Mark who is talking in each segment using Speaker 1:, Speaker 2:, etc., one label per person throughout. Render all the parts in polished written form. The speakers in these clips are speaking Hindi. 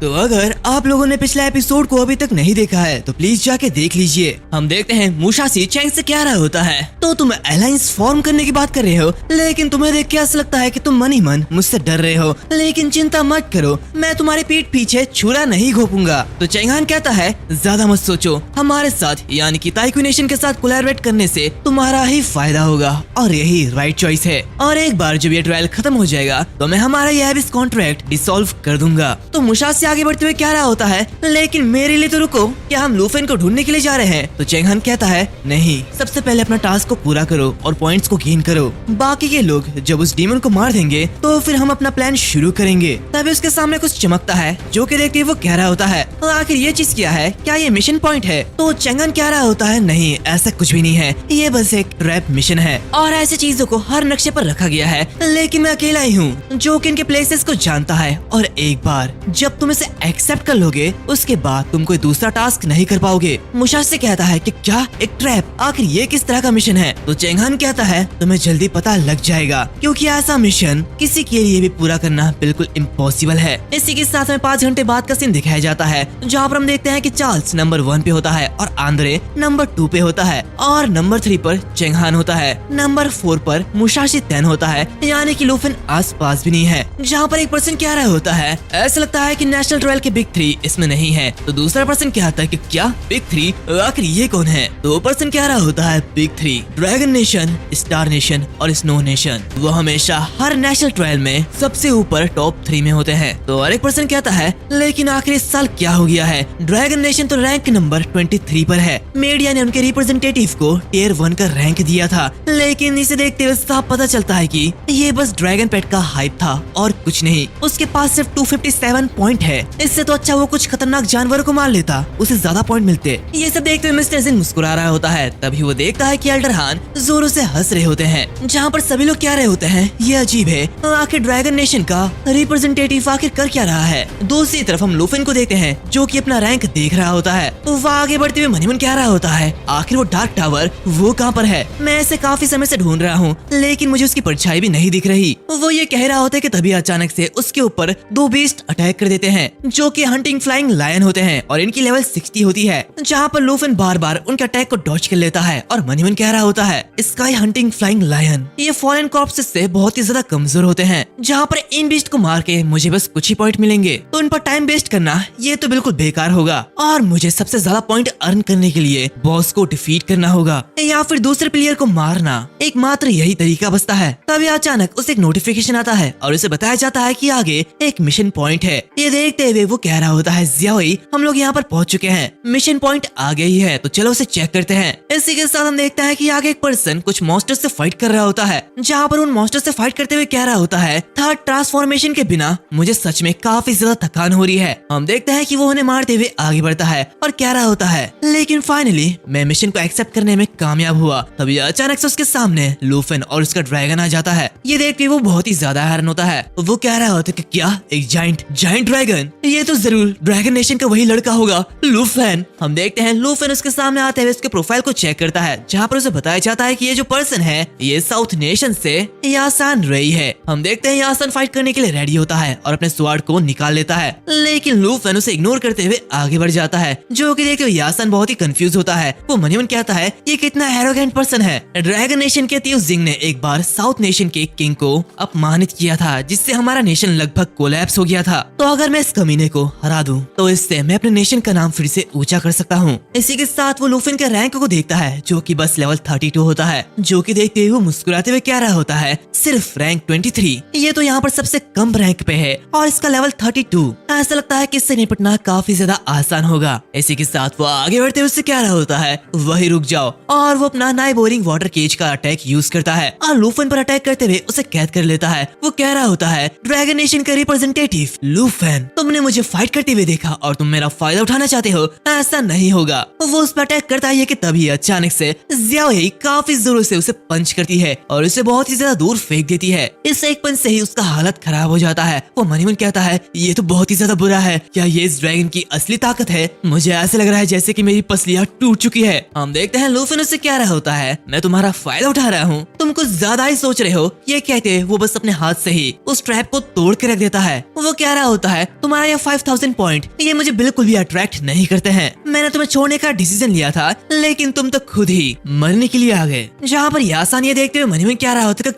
Speaker 1: तो अगर आप लोगों ने पिछला एपिसोड को अभी तक नहीं देखा है तो प्लीज जाके देख लीजिए। हम देखते हैं मुसाशी चैंग से क्या रहा होता है। तो तुम अलायंस फॉर्म करने की बात कर रहे हो, लेकिन तुम्हें देख के ऐसा लगता है कि तुम मन ही मन मुझसे डर रहे हो, लेकिन चिंता मत करो, मैं तुम्हारी पीठ पीछे छुरा नहीं घोपूंगा। तो चैंग हान कहता है ज्यादा मत सोचो, हमारे साथ यानी कि ताइक्यू नेशन के साथ कोलैबोरेट करने से तुम्हारा ही फायदा होगा और यही राइट चॉइस है। और एक बार जब ये ट्रायल खत्म हो जाएगा तो मैं हमारा ये एबिस कॉन्ट्रैक्ट डिसॉल्व कर दूंगा। तो मुसाशी आगे बढ़ते हुए क्या रहा होता है, लेकिन मेरे लिए तो रुको, क्या हम लूफेन को ढूंढने के लिए जा रहे हैं? तो चैंग हान कहता है नहीं, सबसे पहले अपना टास्क को पूरा करो और पॉइंट्स को गेन करो। बाकी के लोग जब उस डीमन को मार देंगे तो फिर हम अपना प्लान शुरू करेंगे। तभी उसके सामने कुछ चमकता है जो कि देखते वो कह रहा होता है आखिर ये चीज क्या है, क्या ये मिशन पॉइंट है? तो चैंग हान कह रहा होता है नहीं, ऐसा कुछ भी नहीं है, ये बस एक ट्रैप मिशन है और ऐसी चीजों को हर नक्शे पर रखा गया है, लेकिन मैं अकेला ही हूँ जो कि इनके प्लेसेस को जानता है। और एक बार जब तुम इसे एक्सेप्ट कर लोगे उसके बाद तुम कोई दूसरा टास्क नहीं कर पाओगे। मुसाशी कहता है कि क्या एक ट्रैप, आखिर ये किस तरह का मिशन है? तो चैंग हान कहता है तुम्हें जल्दी पता लग जाएगा, क्योंकि ऐसा मिशन किसी के लिए भी पूरा करना बिल्कुल इम्पॉसिबल है। इसी के साथ में 5 घंटे बाद का सीन दिखाया जाता है जहाँ पर हम देखते हैं कि चार्ल्स नंबर 1 पे होता है और आंद्रे नंबर 2 पे होता है और नंबर 3 पर चैंग हान होता है, नंबर 4 पर मुसाशी तेन होता है, यानी कि लूफेन आस पास भी नहीं है। जहाँ पर एक पर्सन क्या रहा होता है, ऐसा लगता है कि नेशनल ट्रायल के बिग 3 इसमें नहीं है। तो दूसरा पर्सन क्या आता है कि क्या बिग 3, आखिर ये कौन है? तो पर्सन क्या रहा होता है big 3 dragon nation, star nation और स्नो नेशन, वो हमेशा हर नेशनल ट्रायल में सबसे ऊपर टॉप 3 में होते हैं। तो और एक पर्सन कहता है लेकिन आखिर इस साल क्या हो गया है, ड्रैगन नेशन तो रैंक नंबर 23 पर है, मीडिया ने उनके रिप्रेजेंटेटिव को टियर 1 का रैंक दिया था, लेकिन इसे देखते हुए साफ पता चलता है कि ये बस ड्रैगन पेट का हाइप था और कुछ नहीं। उसके पास सिर्फ 257 पॉइंट है, इससे तो अच्छा वो कुछ खतरनाक जानवरों को मार लेता, उसे ज्यादा पॉइंट मिलते। ये सब देखते हुए मिस्टर जिन मुस्कुरा रहा होता है, तभी वो देखता है कि एल्डर हान जोरों से हंस रहे होते हैं। जहाँ पर सभी लोग क्या रहे होते हैं, ये अजीब है, आखिर ड्रैगन नेशन का रिप्रेजेंटेटिव आखिर कर क्या रहा है? दूसरी तरफ हम लूफेन को देखते हैं जो कि अपना रैंक देख रहा होता है। वो आगे बढ़ते हुए मन ही मन क्या रहा होता है, आखिर वो डार्क टावर वो कहाँ पर है? मैं इसे काफी समय से ढूंढ रहा हूँ, लेकिन मुझे उसकी परछाई भी नहीं दिख रही। वो ये कह रहा होता है कि तभी अचानक से उसके ऊपर 2 बीस्ट अटैक कर देते हैं जो कि हंटिंग फ्लाइंग लायन होते हैं और इनकी लेवल 60 होती है। जहाँ पर लूफेन बार बार उनके अटैक को डॉज कर लेता है और मन ही मन कह रहा होता है स्काई हंटिंग फ्लाइंग लायन, ये फॉरेन कॉर्प्सेस से बहुत ही ज्यादा कमजोर होते हैं, जहाँ पर इन बीस्ट को मार के मुझे बस कुछ ही पॉइंट मिलेंगे, तो इन पर टाइम वेस्ट करना ये तो बिल्कुल बेकार होगा और मुझे सबसे ज्यादा पॉइंट अर्न करने के लिए बॉस को डिफीट करना होगा या फिर दूसरे प्लेयर को मारना, एकमात्र यही तरीका बचता है। तभी अचानक उसे एक नोटिफिकेशन आता है और उसे बताया जाता है कि आगे एक मिशन पॉइंट है। ये देखते हुए वो कह रहा होता है ज़ियाओई, हम लोग यहाँ पर पहुँच चुके हैं, मिशन पॉइंट आगे ही है, तो चलो उसे चेक करते हैं। इसी के साथ हम देखते हैं कि आगे एक पर्सन कुछ मॉन्स्टर से फाइट कर रहा होता है, जहाँ पर उन मॉन्स्टर से फाइट करते हुए कह रहा होता है थर्ड ट्रांसफॉर्मेशन के बिना मुझे सच में काफी ज्यादा थकान हो रही है। हम देखते हैं कि वो उन्हें मारते हुए आगे बढ़ता है और कह रहा होता है लेकिन फाइनली मैं मिशन को एक्सेप्ट करने में कामयाब हुआ। तभी अचानक से उसके सामने लूफेन और उसका ड्रैगन आ जाता है। ये देख के वो बहुत ही ज्यादा हैरान होता है। वो कह रहा होता है कि क्या एक जाइंट ड्रैगन, ये तो जरूर ड्रैगन नेशन का वही लड़का होगा लूफेन। हम देखते हैं लूफेन उसके सामने आते हुए उसके प्रोफाइल को चेक करता है, जहाँ पर उसे बताया जाता है कि ये जो पर्सन है ये साउथ नेशन से यासान रही है। हम देखते हैं यासान फाइट करने के लिए रेडी होता है और अपने स्वॉर्ड को निकाल लेता है, लेकिन लूफेन उसे इग्नोर करते हुए आगे बढ़ जाता है, जो कि देखते हुए यासान बहुत ही कंफ्यूज होता है। वो मन ही मन कहता है ये कितना एरोगेंट पर्सन है। ड्रैगन नेशन के तीव जिंग ने एक बार साउथ नेशन के किंग को अपमानित किया था, जिससे हमारा नेशन लगभग कोलैप्स हो गया था। तो अगर मैं इस कमीने को हरा दूं तो इससे मैं अपने नेशन का नाम फिर से ऊंचा कर सकता हूँ। इसी के साथ वो लूफेन के रैंक को देखता है जो कि बस लेवल 32 होता है, जो कि देखते हुए वो मुस्कुराते हुए कह रहा होता है सिर्फ रैंक 23, ये तो यहाँ पर सबसे कम रैंक पे है और इसका लेवल 32। ऐसा लगता है कि इससे निपटना काफी ज्यादा आसान होगा। इसी के साथ वो आगे बढ़ते हुए उससे कह रहा होता है वही रुक जाओ, और वो अपना नाई बोरिंग वाटर केज का अटैक यूज करता है और लूफेन पर अटैक करते हुए उसे कैद कर लेता है। वो कह रहा होता है ड्रैगन नेशन का रिप्रेजेंटेटिव लूफेन, तुमने मुझे फाइट करते हुए देखा और तुम मेरा फायदा उठाना चाहते हो, ऐसा नहीं होगा। वो उस पर अटैक करता है कि तभी अचानक से ज़ियाओई काफी जोरों से उसे पंच करती है और उसे बहुत ही ज्यादा दूर फेंक देती है। इस एक पंच से ही उसका हालत खराब हो जाता है। वो मन ही मन कहता है ये तो बहुत ही ज्यादा बुरा है, क्या ये इस ड्रैगन की असली ताकत है? मुझे ऐसे लग रहा है जैसे कि मेरी पसलियां टूट चुकी है। हम देखते हैं लूफेन उससे क्या रहा होता है मैं तुम्हारा फायदा उठा रहा हूँ, तुम कुछ ज्यादा ही सोच रहे हो। ये कहते वो बस अपने हाथ से ही उस ट्रैप को तोड़ के रख देता है। वो कह रहा होता है तुम तुम्हारा ये 5000 पॉइंट ये मुझे बिल्कुल भी अट्रैक्ट नहीं करते हैं। मैंने तुम्हें छोड़ने का डिसीजन लिया था, लेकिन तुम तो खुद ही मरने के लिए आ गए। जहाँ पर यासान ये देखते हुए मन में क्या रहा होता है,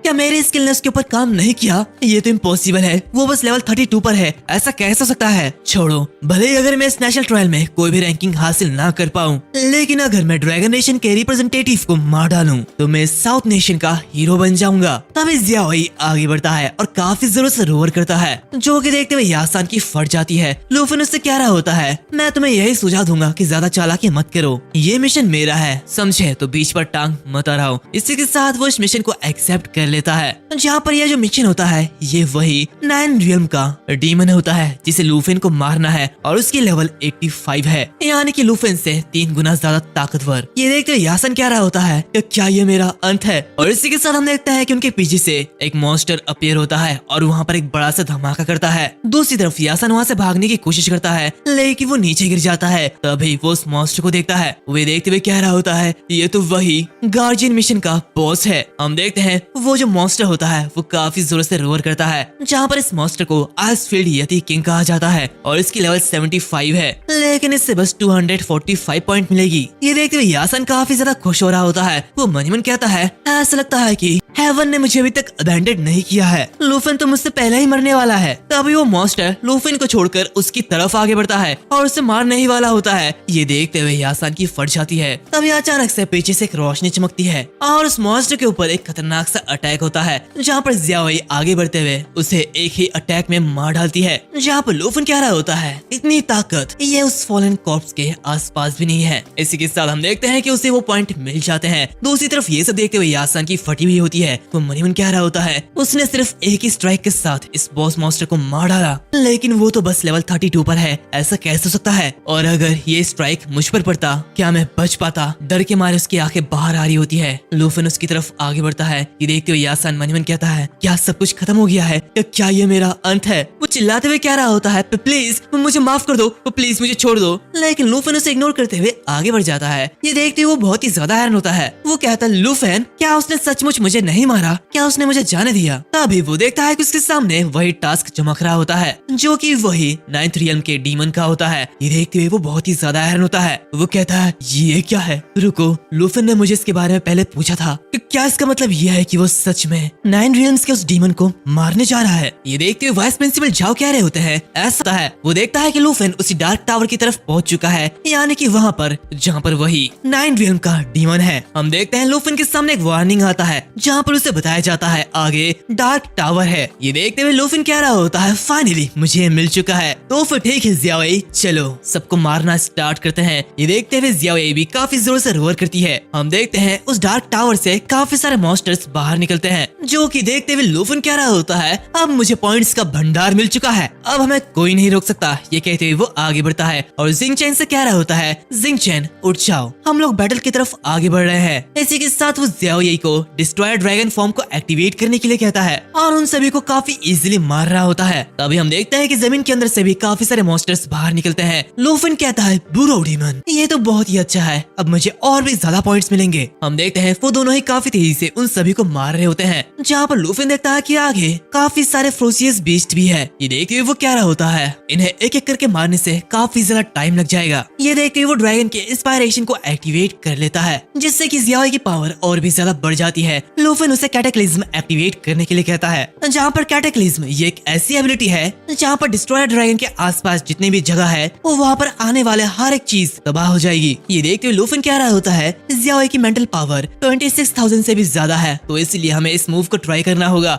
Speaker 1: क्या मेरे स्किल ने उसके ऊपर काम नहीं किया? ये तो इम्पॉसिबल है, वो बस लेवल 32 पर है, ऐसा कैसे हो सकता है? छोड़ो, भले ही अगर मैं इस नेशनल ट्रायल में कोई भी रैंकिंग हासिल ना कर पाऊँ, लेकिन अगर मैं ड्रैगन नेशन के रिप्रेजेंटेटिव को मार डालूं तो मैं साउथ नेशन का हीरो बन जाऊंगा। तभी ज़ियाओई आगे बढ़ता है और काफी जोरों से रोर करता है, जो कि देखते हुए यासान की फट जाती है। लूफन उससे कह रहा होता है, मैं तुम्हें यही सुझाव दूंगा कि ज्यादा चालाकी मत करो, ये मिशन मेरा है, समझे? तो बीच पर टांग मत अड़ाओ। इसी के साथ वो इस मिशन को एक्सेप्ट कर लेता है। जहाँ पर यह जो मिशन होता है ये वही 9 रियल्म का डीमन होता है जिसे लूफन को मारना है और उसकी लेवल 85 है, यानी कि लूफन से 3 गुना ज्यादा ताकतवर। ये देखते हुए यासन कह रहा होता है कि क्या ये मेरा अंत है? और इसी के साथ हम देखते हैं कि उनके पीछे से एक मॉन्स्टर अपीयर होता है और वहाँ पर एक बड़ा सा धमाका करता है। दूसरी तरफ यासन वहाँ से भागने की कोशिश करता है, लेकिन वो नीचे गिर जाता है। तभी वो उस मॉन्स्टर को देखता है, वे देखते हुए कह रहा होता है, ये तो वही गार्जियन मिशन का बॉस है। हम देखते हैं वो जो मॉन्स्टर होता है वो काफी जोर से रोर करता है। जहाँ पर इस मॉन्स्टर को आइसफील्ड यति किंग कहा जाता है और इसकी लेवल 75 है, लेकिन इससे बस 245 पॉइंट मिलेगी। ये देखते हुए यासन काफी ज्यादा खुश हो रहा होता है। वो मन ही मन कहता है, ऐसा लगता है कि हेवन ने मुझे अभी तक अबैंडन नहीं किया है, लूफन तो मुझसे पहले ही मरने वाला है। तभी वो मॉन्स्टर लूफन को छोड़कर उसकी तरफ आगे बढ़ता है और उसे मारने ही वाला होता है। ये देखते हुए यासान की फट जाती है। तभी अचानक से पीछे से एक रोशनी चमकती है और उस मॉन्स्टर के ऊपर एक खतरनाक सा अटैक होता है, जहाँ पर ज़ियाओई आगे बढ़ते हुए उसे एक ही अटैक में मार डालती है। जहाँ पर लूफन कह रहा होता है, इतनी ताकत ये उस फॉलन कॉर्प्स के आसपास भी नहीं है। इसी के साथ हम देखते हैं कि उसे वो पॉइंट मिल जाते हैं। दूसरी तरफ ये सब देखते हुए यासान की फटी हुई होती है। वो मन ही मन कह रहा होता है, उसने सिर्फ एक ही स्ट्राइक के साथ इस बॉस मॉन्स्टर को मार डाला, लेकिन वो तो बस लेवल 32 पर है, ऐसा कैसे हो सकता है? और अगर ये स्ट्राइक मुझ पर पड़ता, क्या मैं बच पाता? डर के मारे उसकी आंखें बाहर आ रही होती है। लूफन उसकी तरफ आगे बढ़ता है। ये देखते हुए यासान मन ही मन कहता है, क्या सब कुछ खत्म हो गया है या क्या ये मेरा अंत है? वो चिल्लाते हुए कह रहा होता है, प्लीज मुझे माफ कर दो, प्लीज मुझे छोड़ दो, लेकिन लूफन उसे इग्नोर करते हुए आगे बढ़ जाता है। ये देखते हुए वो बहुत ही ज्यादा हैरान होता है। वो कहता है, लूफन क्या उसने सचमुच मुझे नहीं मारा? क्या उसने मुझे जाने दिया? तभी वो देखता है कि उसके सामने वही टास्क चमक रहा होता है, जो कि वही 9th रियल्म के डीमन का होता है। ये देखते हुए वो बहुत ही ज्यादा हैरान होता है। वो कहता है, ये क्या है? रुको, लूफन ने मुझे इसके बारे में पहले पूछा था कि क्या इसका मतलब ये है कि वो सच में 9 रियल्म्स के उस डीमन को मारने जा रहा है? ये देखते हुए वाइस प्रिंसिपल जाओ कह रहे होते हैं, ऐसा है। वो देखता है कि लूफन उसी डार्क टावर की तरफ पहुंच चुका है, यानी कि वहाँ पर जहाँ पर वही 9 रियल्म का डीमन है। हम देखते हैं लूफन के सामने एक वार्निंग आता है, जहाँ पर उसे बताया जाता है आगे डार्क टावर है। ये देखते हुए लूफन कह रहा होता है, फाइनली मुझे मिल चुका है। तो फिर ठीक है ज़ियाओई, चलो सबको मारना स्टार्ट करते हैं। ये देखते हुए ज़ियाओई भी काफी जोर से रोर करती है। हम देखते हैं उस डार्क टावर से काफी सारे मॉन्स्टर्स बाहर निकलते हैं, जो कि देखते हुए लूफन कह रहा होता है, अब मुझे पॉइंट्स का भंडार मिल चुका है, अब हमें कोई नहीं रोक सकता। ये कहते हुए वो आगे बढ़ता है और जिंगचैन से कह रहा होता है, जिंगचैन उठ जाओ, हम लोग बैटल की तरफ आगे बढ़ रहे हैं। इसी के साथ वो ज़ियाओई को डिस्ट्रॉयर ड्रैगन फॉर्म को एक्टिवेट करने के लिए कहता है और उन सभी को काफी इजीली मार रहा होता है। तभी हम देखते हैं कि जमीन के अंदर से भी काफी सारे मॉन्स्टर्स बाहर निकलते हैं। लूफन कहता है, बुरो डीमन, ये तो बहुत ही अच्छा है, अब मुझे और भी ज्यादा पॉइंट्स मिलेंगे। हम देखते हैं वो दोनों ही काफी तेजी से उन सभी को मार रहे होते हैं, जहाँ पर लूफन देखता है कि आगे काफी सारे फ्रोसियस बीस्ट भी है। ये देखते हुए वो कह रहा होता है, इन्हें एक एक करके मारने से काफी ज्यादा टाइम लग जाएगा। ये देखते हुए वो ड्रैगन के इंस्पायरेशन को एक्टिवेट कर लेता है, जिससे कि ज़ियाओई की पावर और भी ज्यादा बढ़ जाती है। लूफन उसे कैटेक्लिज्म एक्टिवेट करने के लिए कहता है, जहाँ पर कैटेक्लिज्म ये एक ऐसी एबिलिटी है जहाँ पर डिस्ट्रॉयर ड्रैगन के आसपास जितनी भी जगह है वो वहाँ पर आने वाले हर एक चीज तबाह हो जाएगी। ये देखते हुए लूफन कह रहा होता है, ज़ियाओई की मेंटल पावर 26,000 से भी ज्यादा है, तो इसलिए हमें इस मूव को ट्राई करना होगा।